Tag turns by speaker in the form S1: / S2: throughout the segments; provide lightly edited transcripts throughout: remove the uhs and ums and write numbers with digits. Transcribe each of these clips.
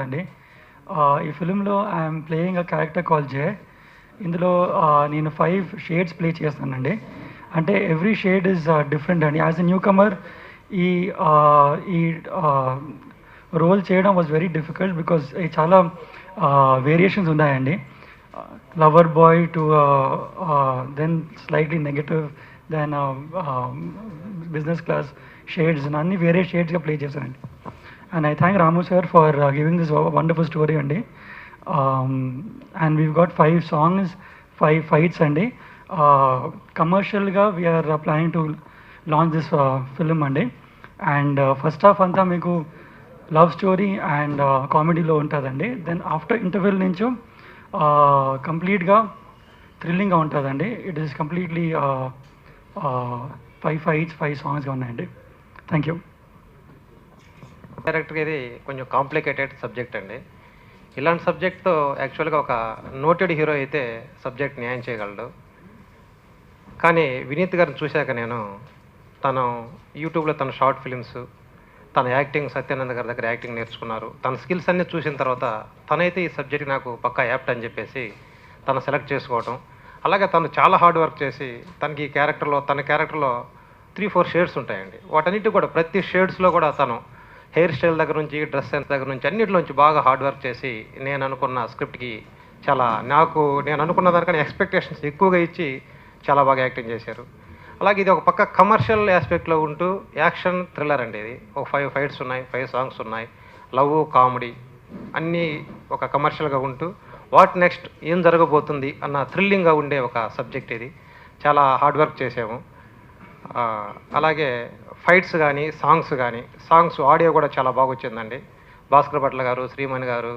S1: అండి. ఈ ఫిల్మ్‌లో I'm playing a character called J. ఇందులో నేను 5 షేడ్స్ ప్లే చేస్తానండి. అంటే ఎవ్రీ షేడ్ ఈజ్ డిఫరెంట్ అండి. యాస్ ఎ న్యూ కమర్ ఈ ఈ రోల్ చేయడం వాజ్ వెరీ డిఫికల్ట్ బికాజ్ చాలా వేరియేషన్స్ ఉన్నాయండి. Lover boy to then slightly negative, then business class shades అన్నీ వేరే షేడ్స్గా ప్లే చేశానండి. And I thank Ramu sir for giving this wonderful story అండి. And we've got 5 songs, 5 fights అండి. కమర్షియల్గా we're planning to launch this film అండి. And first half అంతా మీకు లవ్ స్టోరీ అండ్ కామెడీలో ఉంటుందండి. దెన్ ఆఫ్టర్ ఇంటర్వెల్ నుంచి కంప్లీట్గా థ్రిల్లింగ్గా ఉంటుందండి. ఇట్ ఈస్ కంప్లీట్లీ 5 ఫైట్స్ 5 సాంగ్స్గా ఉన్నాయండి. Thank you.
S2: డైరెక్ట్గా ఇది కొంచెం కాంప్లికేటెడ్ సబ్జెక్ట్ అండి. ఇలాంటి సబ్జెక్ట్తో యాక్చువల్గా ఒక నోటెడ్ హీరో అయితే సబ్జెక్ట్ న్యాయం చేయగలడు. కానీ వినీత్ గారిని చూశాక నేను తను యూట్యూబ్లో తన షార్ట్ ఫిలిమ్స్, తన యాక్టింగ్ సత్యానంద గారి దగ్గర యాక్టింగ్ నేర్చుకున్నారు. తన స్కిల్స్ అన్నీ చూసిన తర్వాత తనైతే ఈ సబ్జెక్ట్ నాకు పక్కా యాప్ట్ అని చెప్పేసి తను సెలెక్ట్ చేసుకోవటం. అలాగే తను చాలా హార్డ్ వర్క్ చేసి తనకి ఈ క్యారెక్టర్లో తన క్యారెక్టర్లో 3-4 షేడ్స్ ఉంటాయండి. వాటన్నిటి కూడా ప్రతి షేడ్స్లో కూడా తను హెయిర్ స్టైల్ దగ్గర నుంచి, డ్రెస్ సెన్స్ దగ్గర నుంచి అన్నిటిలోంచి బాగా హార్డ్ వర్క్ చేసి నేను అనుకున్న స్క్రిప్ట్కి చాలా నేను అనుకున్న దానికన్నా ఎక్స్పెక్టేషన్స్ ఎక్కువగా ఇచ్చి చాలా బాగా యాక్టింగ్ చేశారు. అలాగే ఇది ఒక పక్క కమర్షియల్ ఆస్పెక్ట్లో ఉంటూ యాక్షన్ థ్రిల్లర్ అండి. ఇది ఒక 5 ఫైట్స్ ఉన్నాయి, 5 సాంగ్స్ ఉన్నాయి, లవ్ కామెడీ అన్నీ ఒక కమర్షియల్గా ఉంటూ వాట్ నెక్స్ట్ ఏం జరగబోతుంది అన్న థ్రిల్లింగ్గా ఉండే ఒక సబ్జెక్ట్ ఇది. చాలా హార్డ్ వర్క్ చేసాము. అలాగే ఫైట్స్ కానీ సాంగ్స్ ఆడియో కూడా చాలా బాగా వచ్చిందండి. భాస్కర్ భట్ల గారు, శ్రీమణి గారు,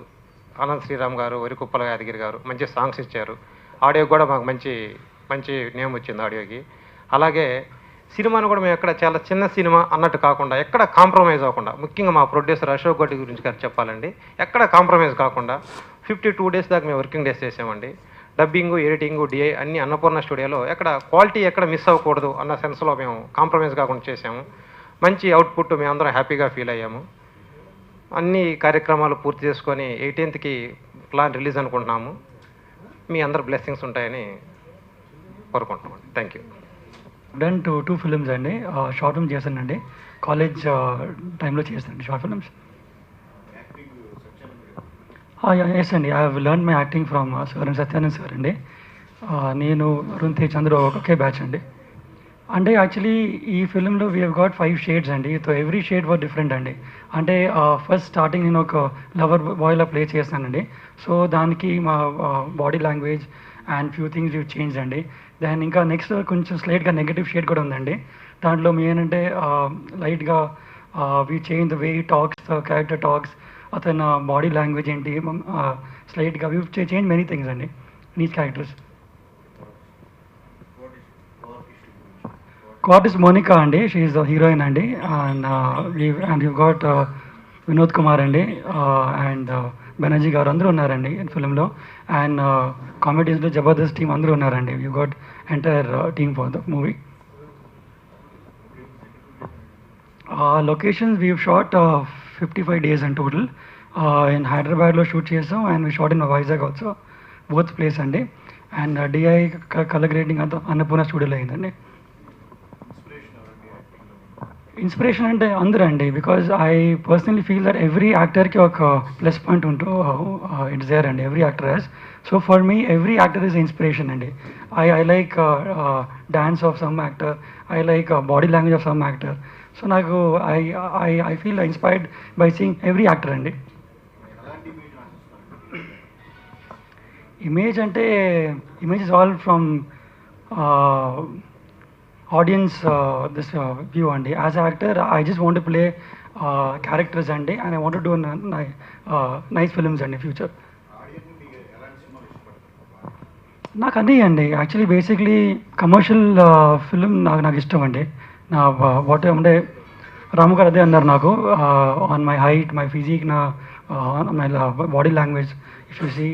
S2: అనంత్ శ్రీరామ్ గారు, వరికుప్పల యాదగిరి గారు మంచి సాంగ్స్ ఇచ్చారు. ఆడియో కూడా మాకు మంచి నేమ్ వచ్చింది ఆడియోకి. అలాగే సినిమాను కూడా మేము ఎక్కడ చాలా చిన్న సినిమా అన్నట్టు కాకుండా ఎక్కడ కాంప్రమైజ్ అవ్వకుండా, ముఖ్యంగా మా ప్రొడ్యూసర్ అశోక్ గౌడ్ గురించి గారు చెప్పాలండి, ఎక్కడ కాంప్రమైజ్ కాకుండా 52 డేస్ దాకా మేము వర్కింగ్ డేస్ చేసామండి. డబ్బింగు, ఎడిటింగు, డిఐ అన్ని అన్నపూర్ణ స్టూడియోలో ఎక్కడ క్వాలిటీ ఎక్కడ మిస్ అవ్వకూడదు అన్న సెన్స్లో మేము కాంప్రమైజ్ కాకుండా చేసాము. మంచి అవుట్పుట్ మేమందరం హ్యాపీగా ఫీల్ అయ్యాము. అన్ని కార్యక్రమాలు పూర్తి చేసుకొని 18కి ప్లాన్ రిలీజ్ అనుకుంటున్నాము. మీ అందరు బ్లెస్సింగ్స్ ఉంటాయని కోరుకుంటున్నాం. Thank you.
S1: డన్ 2 ఫిల్మ్స్ అండి. షార్ట్ ఫిల్మ్ చేశానండి, కాలేజ్ టైంలో చేశానండి షార్ట్ ఫిల్మ్స్. ఎస్ అండి, I have learn my acting from sir Satyanand sir అండి. నేను అరుణ్ తేజ్ చంద్ర ఒకే బ్యాచ్ అండి. అంటే యాక్చువల్లీ ఈ ఫిల్మ్లో వీ హ్యావ్ గాట్ 5 షేడ్స్ అండి. సో ఎవ్రీ షేడ్ వర్ డిఫరెంట్ అండి. అంటే ఫస్ట్ స్టార్టింగ్ నేను ఒక లవర్ బాయ్లా ప్లే చేస్తానండి. సో దానికి మా body language and few things you change అండి. దెన్ ఇంకా నెక్స్ట్ కొంచెం స్లైట్గా నెగటివ్ షేడ్ కూడా ఉందండి. దాంట్లో ఏంటంటే లైట్గా we change the way talks, the character talks, అతను బాడీ లాంగ్వేజ్ ఏంటి స్లైట్గా వీ చేంజ్ మెనీ థింగ్స్ అండి these characters. Cast is Monica అండి, షీ ఈస్ ద హీరోయిన్ అండి. And you got Vinod Kumar అండి, అండ్ బెనర్జీ గారు అందరూ ఉన్నారండి ఈ ఫిల్మ్లో. అండ్ కామెడీస్లో జబర్దస్త్ టీమ్ అందరూ ఉన్నారండి. You got entire team for the movie. Locations we shot 55 days in total. In హైదరాబాద్లో షూట్ చేసాం and we shot in Vizag also, both place అండి. అండ్ డిఐ కలర్ గ్రేడింగ్ అంతా అన్నపూర్ణ స్టూడియోలో అయిందండి. ఇన్స్పిరేషన్ అంటే అందరూ అండి, because I personally feel that every యాక్టర్కి ఒక ప్లస్ పాయింట్ ఉంటూ ఇట్స్ దేర్ అండి, every actor has. So for me every actor is inspiration అండి. I like dance of some actor, I like body language of some actor. So నాకు I feel inspired by seeing every actor అండి. Image అంటే image is all from audience this view అండి. As a actor I just want to play characters అండి, and I want to do nice films అండి future. నాకు అదే అండి actually basically commercial film నాకు ఇష్టం అండి. నా వాట్ అంటే రాము గారు అదే అన్నారు నాకు, on my height, my physique, my body language, if you see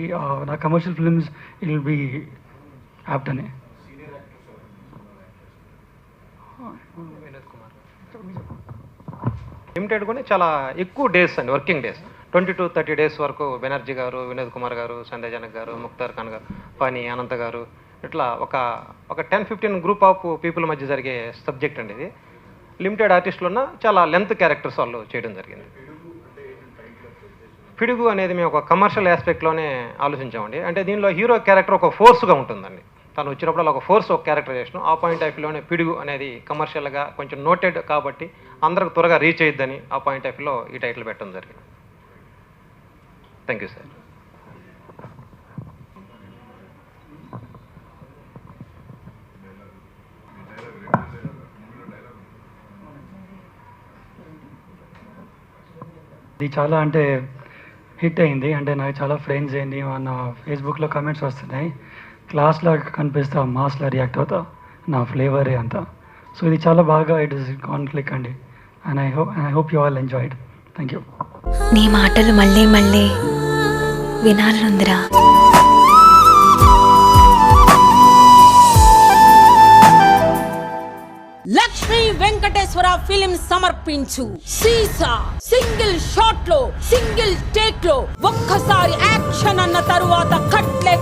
S1: నా commercial films it will be apt అని.
S2: లిమిటెడ్ కూడా చాలా ఎక్కువ డేస్ అండి, వర్కింగ్ డేస్ 20 to 30 డేస్ వరకు బెనర్జీ గారు, వినోద్ కుమార్ గారు, సంజయ్ జనక్ గారు, ముక్తార్ ఖాన్ గారు, ఫనీ, అనంత గారు, ఇట్లా ఒక 10-15 గ్రూప్ ఆఫ్ పీపుల్ మధ్య జరిగే సబ్జెక్ట్ అండి ఇది. లిమిటెడ్ ఆర్టిస్టులు ఉన్న చాలా లెంత్ క్యారెక్టర్స్ వాళ్ళు చేయడం జరిగింది. పిడుగు అనేది మేము ఒక కమర్షియల్ ఆస్పెక్ట్లోనే ఆలోచించామండి. అంటే దీనిలో హీరో క్యారెక్టర్ ఒక ఫోర్స్గా ఉంటుందండి. తను వచ్చినప్పుడు ఒక ఫోర్స్, ఒక క్యారెక్టరైజేషన్. ఆ పాయింట్ ఆఫ్ వ్యూలోనే పిడుగు అనేది కమర్షియల్గా కొంచెం నోటెడ్ కాబట్టి అందరికి త్వరగా రీచ్ అయ్యిద్దని ఆ పాయింట్ ఆఫ్ వ్యూలో ఈ టైటిల్ పెట్టడం జరిగింది. Thank you sir.
S1: ఇది చాలా అంటే హిట్ అయింది. అంటే నాకు చాలా ఫ్రెండ్స్ ఏంటి మన ఫేస్బుక్లో కమెంట్స్ వస్తున్నాయి, క్లాస్లో కనిపిస్తా, మాస్లో రియాక్ట్ అవుతా, నా ఫ్లేవరే అంతా. సో ఇది చాలా బాగా ఇట్ ఇస్ గాన్ క్లిక్ అండి. And I hope you all enjoyed. Thank you.
S3: నీ మాటలు మళ్ళీ మళ్ళీ వినాలనుందిరా.
S4: లక్ష్మీ వెంకటేశ్వర ఫిలిం సమర్పించు సీసా. సింగిల్ షాట్ లో, సింగిల్ టేక్ లో ఒక్కసారి యాక్షన్ అన్న తరువాత కట్లే